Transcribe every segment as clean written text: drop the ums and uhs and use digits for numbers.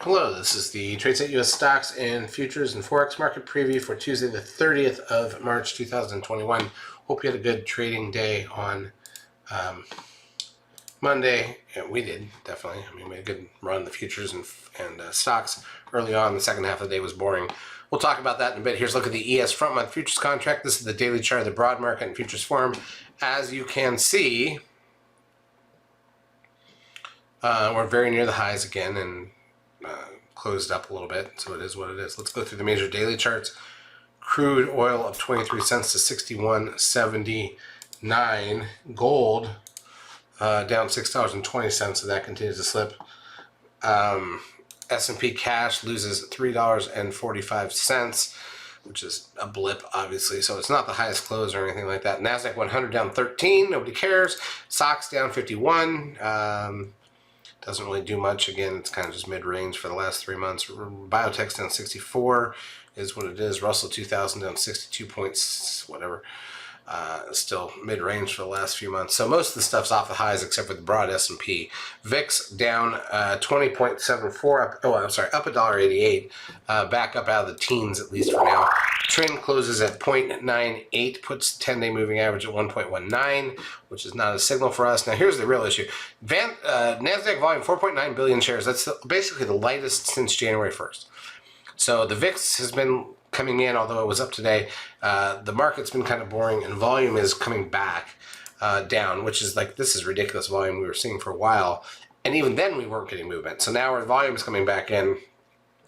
Hello, this is the TradeState US Stocks and Futures and Forex Market Preview for Tuesday the 30th of March 2021. Hope you had a good trading day on Monday. Yeah, we did, definitely. I mean, we had a good run. The futures and stocks early on. The second half of the day was boring. We'll talk about that in a bit. Here's a look at the ES front month futures contract. This is the daily chart of the broad market and futures forum. As you can see, we're very near the highs again and closed up a little bit, so it is what it is. Let's go through the major daily charts. Crude oil up 23 cents to 61.79. Gold down $6.20, so that continues to slip. S&P cash loses $3.45, which is a blip, obviously, so it's not the highest close or anything like that. NASDAQ 100 down 13, nobody cares. SOX down 51. Doesn't really do much. Again, it's kind of just mid-range for the last 3 months. Biotech's down 64 is what it is. Russell 2000 down 62 points, whatever. Still mid-range for the last few months. So most of the stuff's off the highs except for the broad S&P. VIX down 20.74, up $1.88. Back up out of the teens, at least for now. Trend closes at 0.98, puts 10-day moving average at 1.19, which is not a signal for us. Now here's the real issue. NASDAQ volume 4.9 billion shares. That's basically the lightest since January 1st. So the VIX has been coming in, although it was up today. The market's been kind of boring, and volume is coming back down, which is like, this is ridiculous volume we were seeing for a while. And even then we weren't getting movement. So now our volume is coming back in.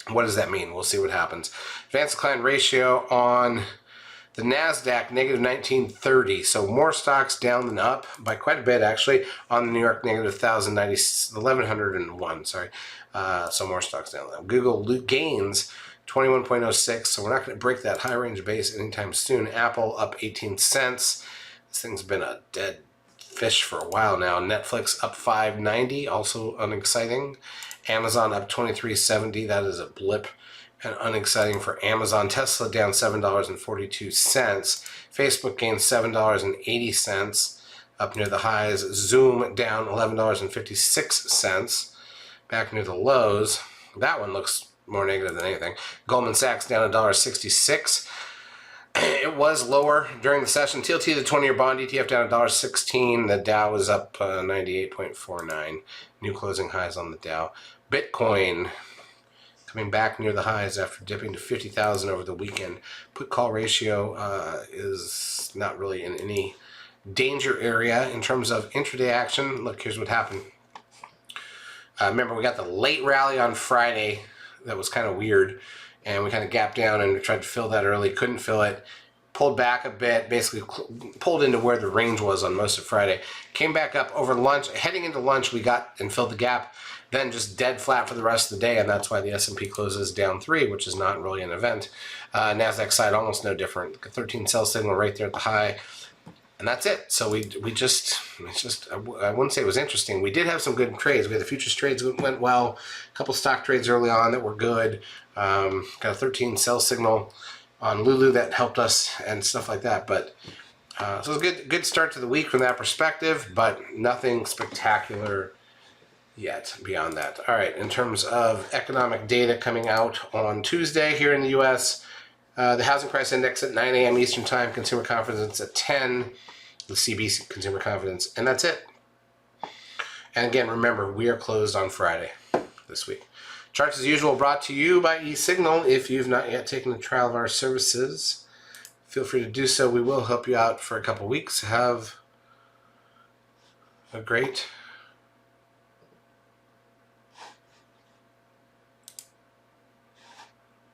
What does that mean? We'll see what happens. Advance decline ratio on the NASDAQ, negative 1930. So more stocks down than up by quite a bit, actually. On the New York, negative 1101, sorry. So more stocks down. Google gains 21.06, so we're not going to break that high range base anytime soon. Apple up 18 cents. This thing's been a dead fish for a while now. Netflix up 5.90, also unexciting. Amazon up 23.70, that is a blip and unexciting for Amazon. Tesla down $7.42. Facebook gained $7.80, up near the highs. Zoom down $11.56, back near the lows. That one looks more negative than anything. Goldman Sachs down $1.66. It was lower during the session. TLT, the 20-year bond ETF, down $1.16. The Dow was up 98.49. New closing highs on the Dow. Bitcoin coming back near the highs after dipping to 50,000 over the weekend. Put call ratio is not really in any danger area in terms of intraday action. Look, here's what happened. Remember, we got the late rally on Friday. That was kind of weird. And we kind of gapped down and tried to fill that early. Couldn't fill it. Pulled back a bit. Basically pulled into where the range was on most of Friday. Came back up over lunch. Heading into lunch, we got and filled the gap. Then just dead flat for the rest of the day. And that's why the S&P closes down 3, which is not really an event. NASDAQ side, almost no different. 13 sell signal right there at the high. And that's it. So we just, it's just, I wouldn't say it was interesting. We did have some good trades. We had the futures trades that went well. A couple stock trades early on that were good. Got a 13 sell signal on Lulu that helped us and stuff like that. But so it was a good start to the week from that perspective, but nothing spectacular yet beyond that. All right, in terms of economic data coming out on Tuesday here in the U.S., the housing price index at 9 a.m. Eastern Time, consumer confidence at 10, the CB consumer confidence, and that's it. And again, remember, we are closed on Friday this week. Charts as usual brought to you by eSignal. If you've not yet taken a trial of our services, feel free to do so. We will help you out for a couple weeks. Have a great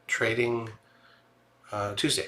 trading Tuesday.